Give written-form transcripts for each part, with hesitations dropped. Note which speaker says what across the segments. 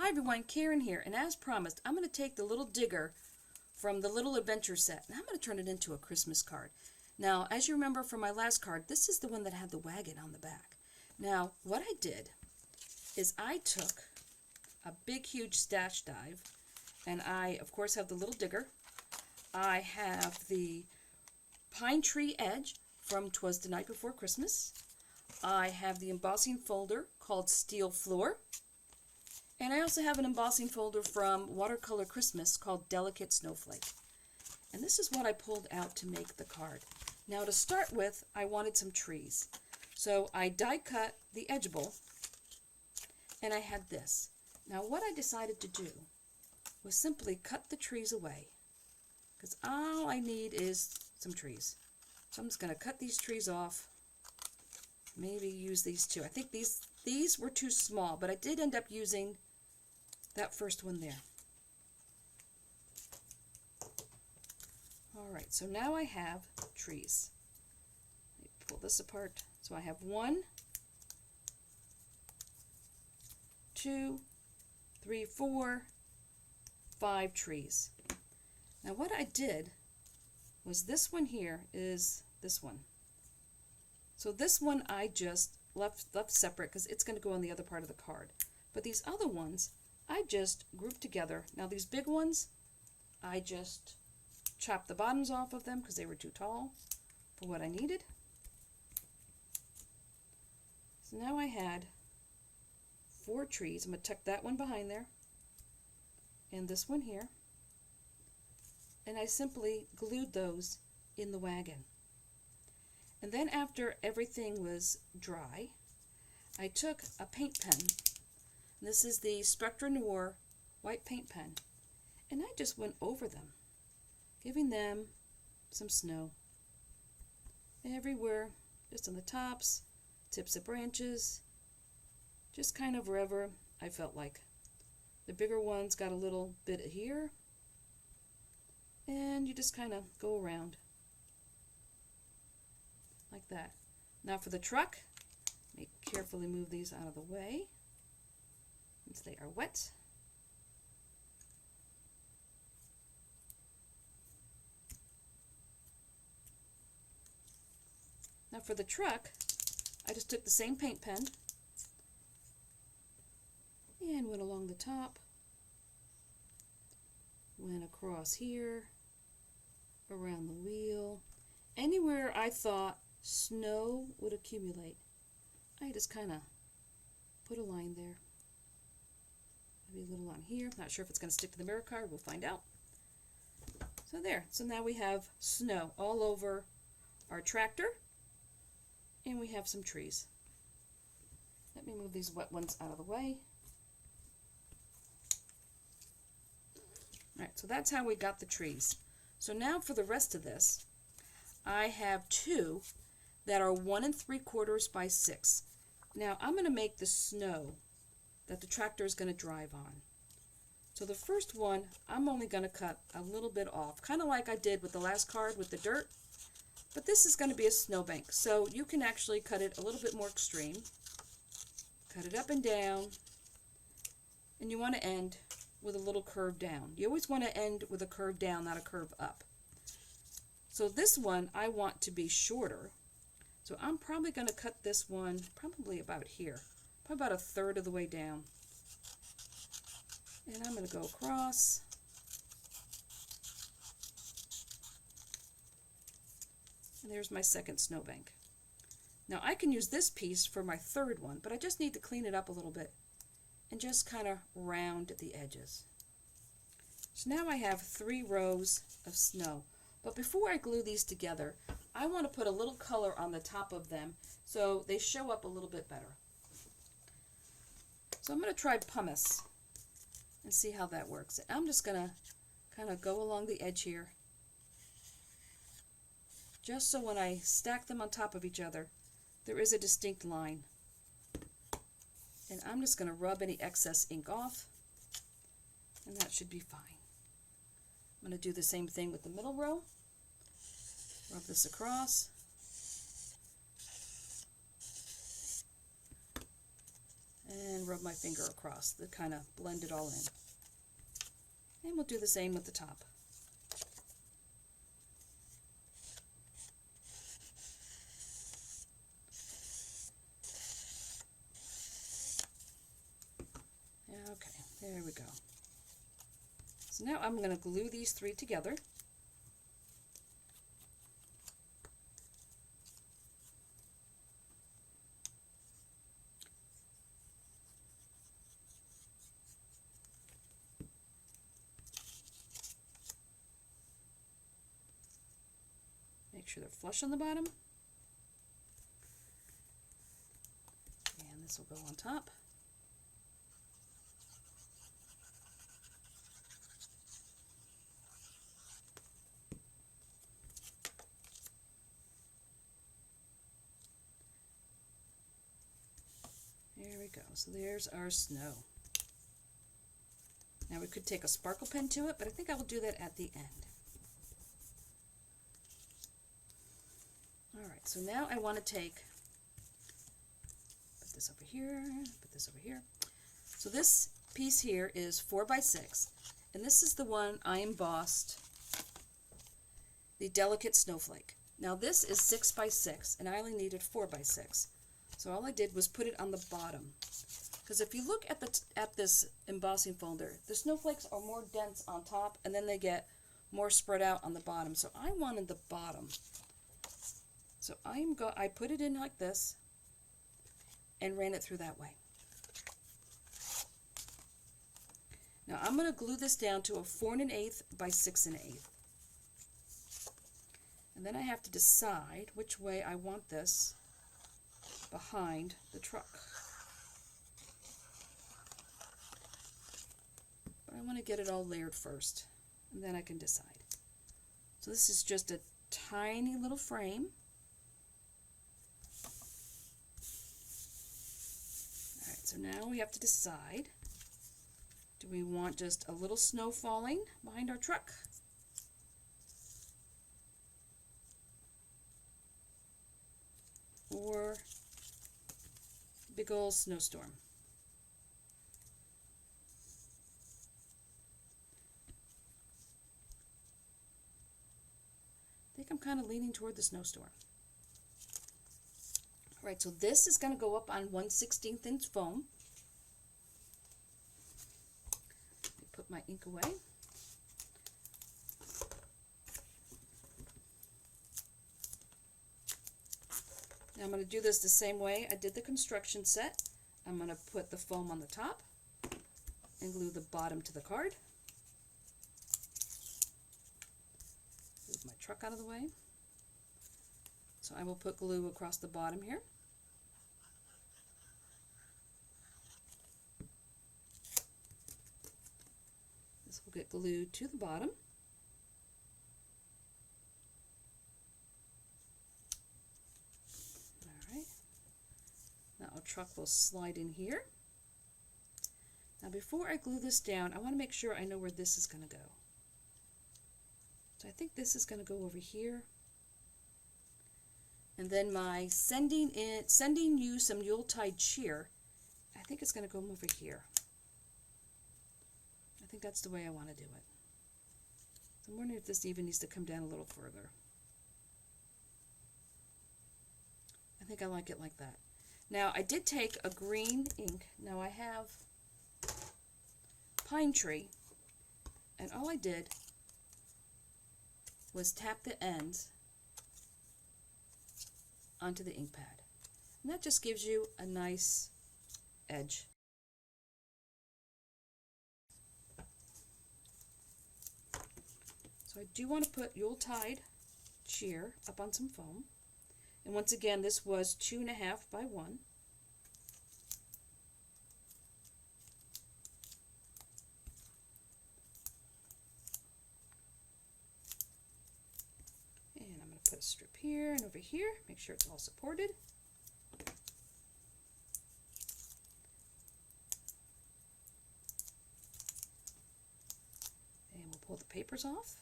Speaker 1: Hi everyone, Karen here, and as promised, I'm going to take the little digger from the Little Adventure set, and I'm going to turn it into a Christmas card. Now, as you remember from my last card, this is the one that had the wagon on the back. Now, what I did is I took a big, huge stash dive, and I, of course, have the little digger. I have the pine tree edge from 'Twas the Night Before Christmas. I have the embossing folder called Steel Floor. And I also have an embossing folder from Watercolor Christmas called Delicate Snowflake. And this is what I pulled out to make the card. Now to start with, I wanted some trees. So I die cut the edge bowl, and I had this. Now what I decided to do was simply cut the trees away, because all I need is some trees. So I'm just going to cut these trees off. Maybe use these two. I think these were too small, but I did end up using that first one there. Alright, so now I have trees. Let me pull this apart. So I have 1, 2, 3, 4, 5 trees. Now what I did was this one here is this one. So this one I just left separate because it's going to go on the other part of the card. But these other ones I just grouped together. Now these big ones, I just chopped the bottoms off of them because they were too tall for what I needed. So now I had 4 trees. I'm going to tuck that one behind there and this one here. And I simply glued those in the wagon. And then after everything was dry, I took a paint pen. This is the Spectra Noir white paint pen. And I just went over them, giving them some snow. Everywhere, just on the tops, tips of branches, just kind of wherever I felt like. The bigger ones got a little bit here, and you just kind of go around like that. Now for the truck, let me carefully move these out of the way since they are wet. Now for the truck, I just took the same paint pen and went along the top, went across here, around the wheel. Anywhere I thought snow would accumulate, I just kind of put a line there. Maybe a little on here. Not sure if it's going to stick to the mirror card. We'll find out. So there. So now we have snow all over our tractor, and we have some trees. Let me move these wet ones out of the way. Alright, so that's how we got the trees. So now for the rest of this, I have 2 that are 1 3/4 by 6. Now I'm going to make the snow that the tractor is going to drive on. So the first one, I'm only going to cut a little bit off, kind of like I did with the last card with the dirt. But this is going to be a snowbank, so you can actually cut it a little bit more extreme. Cut it up and down, and you want to end with a little curve down. You always want to end with a curve down, not a curve up. So this one I want to be shorter, so I'm probably going to cut this one probably about here, probably about 1/3 of the way down. And I'm going to go across. And there's my second snowbank. Now I can use this piece for my 3rd one, but I just need to clean it up a little bit and just kind of round the edges. So now I have 3 rows of snow. But before I glue these together, I want to put a little color on the top of them so they show up a little bit better. So I'm going to try pumice and see how that works. I'm just going to kind of go along the edge here, just so when I stack them on top of each other, there is a distinct line. And I'm just going to rub any excess ink off, and that should be fine. I'm going to do the same thing with the middle row. Rub this across. and rub my finger across to kind of blend it all in. And we'll do the same with the top. Okay, there we go. So now I'm going to glue these three together. Make sure they're flush on the bottom. And this will go on top. There we go. So there's our snow. Now we could take a sparkle pen to it, but I think I will do that at the end. Alright, so now I want to put this over here, put this over here. So this piece here is 4 by 6, and this is the one I embossed, the Delicate Snowflake. Now this is 6 by 6, and I only needed 4 by 6. So all I did was put it on the bottom. Because if you look at this embossing folder, the snowflakes are more dense on top, and then they get more spread out on the bottom. So I wanted the bottom. So I put it in like this and ran it through that way. Now I'm going to glue this down to a 4 1/8 by 6 1/8. And then I have to decide which way I want this behind the truck. But I want to get it all layered first, and then I can decide. So this is just a tiny little frame. Alright, so now we have to decide, do we want just a little snow falling behind our truck? Or big old snowstorm? I think I'm kind of leaning toward the snowstorm. Alright, so this is going to go up on 1/16 inch foam. Let me put my ink away. Now I'm going to do this the same way I did the construction set. I'm going to put the foam on the top and glue the bottom to the card. Move my truck out of the way. So I will put glue across the bottom here. This will get glued to the bottom. Alright. Now our truck will slide in here. Now before I glue this down, I want to make sure I know where this is going to go. So I think this is going to go over here. And then my sending you some Yuletide cheer, I think it's going to go over here. I think that's the way I want to do it. So I'm wondering if this even needs to come down a little further. I think I like it like that. Now I did take a green ink. Now I have Pine Tree, and all I did was tap the ends onto the ink pad. And that just gives you a nice edge. So I do want to put Yuletide cheer up on some foam. And once again, this was 2 1/2 by 1. Put a strip here and over here, make sure it's all supported. And we'll pull the papers off.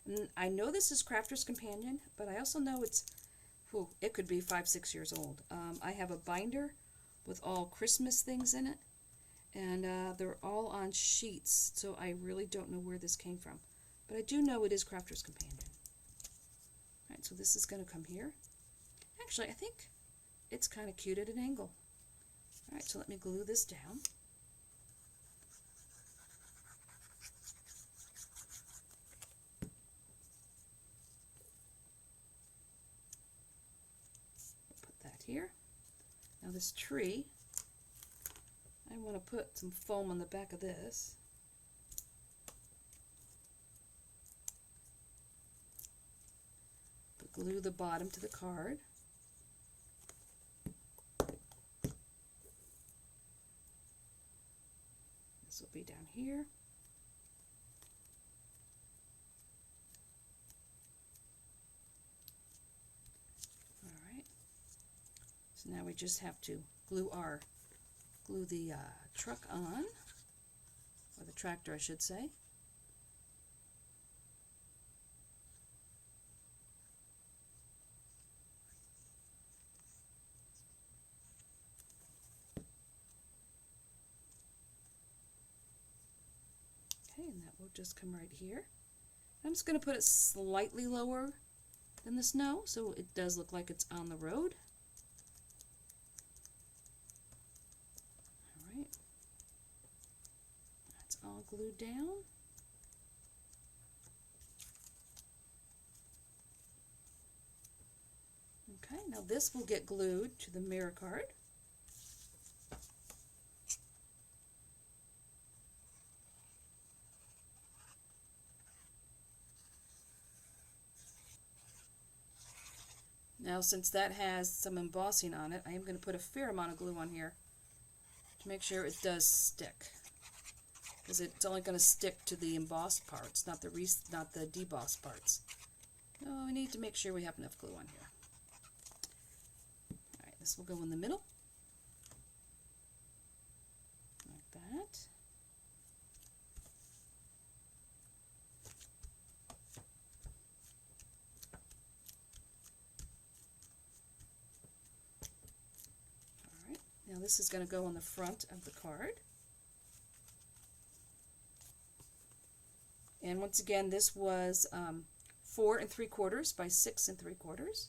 Speaker 1: And I know this is Crafter's Companion, but I also know it's whew, it could be 5-6 years old. I have a binder with all Christmas things in it, and they're all on sheets, so I really don't know where this came from. But I do know it is Crafter's Companion. Alright, so this is going to come here. Actually, I think it's kind of cute at an angle. Alright, so let me glue this down. Put that here. Now this tree, I want to put some foam on the back of this. Glue the bottom to the card. This will be down here. Alright. So now we just have to glue the truck on, or the tractor I should say. Okay, and that will just come right here. I'm just going to put it slightly lower than the snow so it does look like it's on the road. Alright, that's all glued down. Okay, now this will get glued to the mirror card. Now, since that has some embossing on it, I am going to put a fair amount of glue on here to make sure it does stick, because it's only going to stick to the embossed parts, not the debossed parts. So we need to make sure we have enough glue on here. All right, this will go in the middle, like that. Now this is going to go on the front of the card. And once again, this was 4 3/4 by 6 3/4.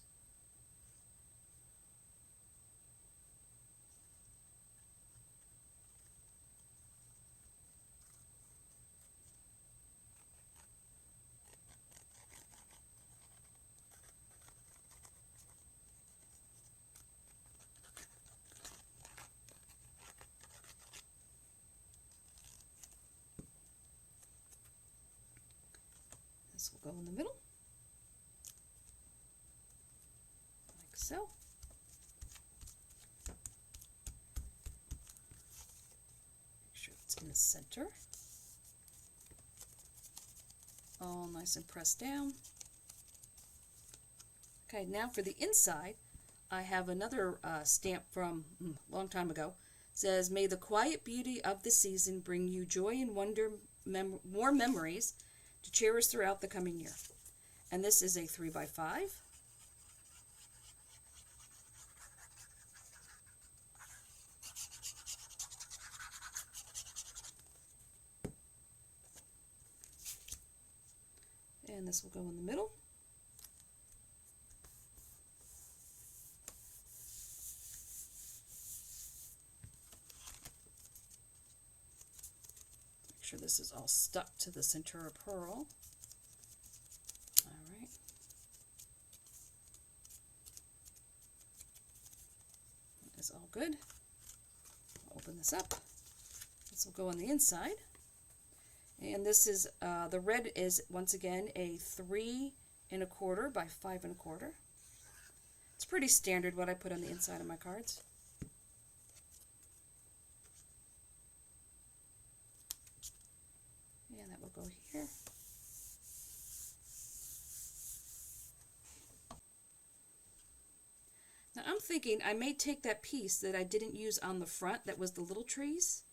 Speaker 1: This will go in the middle, like so. Make sure it's in the center. All nice and pressed down. Okay, now for the inside, I have another stamp from a long time ago. It says, "May the quiet beauty of the season bring you joy and wonder, warm memories to cherish throughout the coming year." And this is a 3x5. And this will go in the middle. Make sure this is all stuck to the Centura Pearl. Alright. That is all good. I'll open this up. This will go on the inside. And this is, the red is, once again, a 3 1/4 by 5 1/4. It's pretty standard what I put on the inside of my cards. And that will go here. Now I'm thinking I may take that piece that I didn't use on the front, that was the little trees,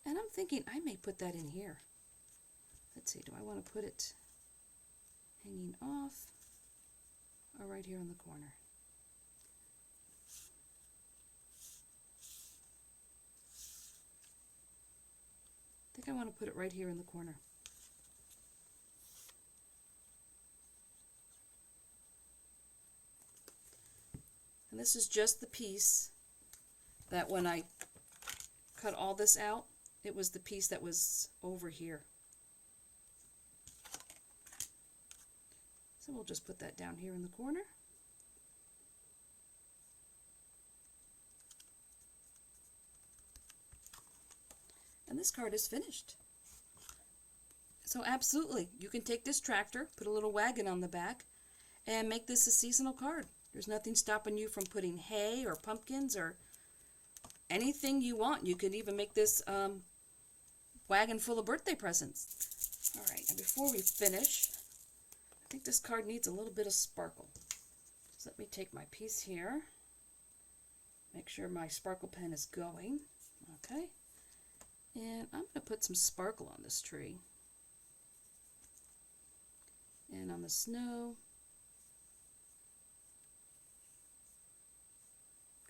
Speaker 1: and I'm thinking I may put that in here. Let's see, do I want to put it hanging off or right here in the corner? think I want to put it right here in the corner. And this is just the piece that when I cut all this out, it was the piece that was over here. So we'll just put that down here in the corner. And this card is finished. So absolutely, you can take this tractor, put a little wagon on the back, and make this a seasonal card. There's nothing stopping you from putting hay or pumpkins or anything you want. You could even make this wagon full of birthday presents. All right, and before we finish, I think this card needs a little bit of sparkle. So let me take my piece here. Make sure my sparkle pen is going. Okay. And I'm going to put some sparkle on this tree. And on the snow.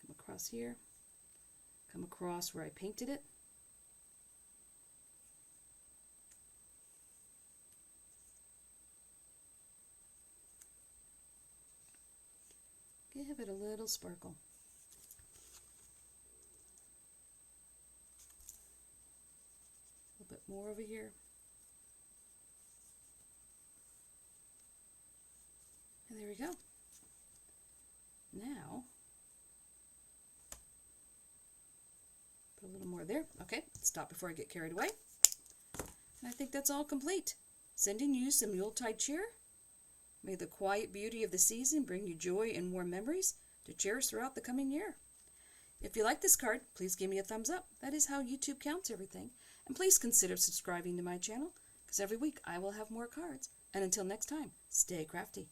Speaker 1: Come across here. Come across where I painted it. Give it a little sparkle. A little bit more over here. And there we go. Now, put a little more there. Okay, stop before I get carried away. And I think that's all complete. Sending you some Yuletide cheer. May the quiet beauty of the season bring you joy and warm memories to cherish throughout the coming year. If you like this card, please give me a thumbs up. That is how YouTube counts everything. And please consider subscribing to my channel, because every week I will have more cards. And until next time, stay crafty.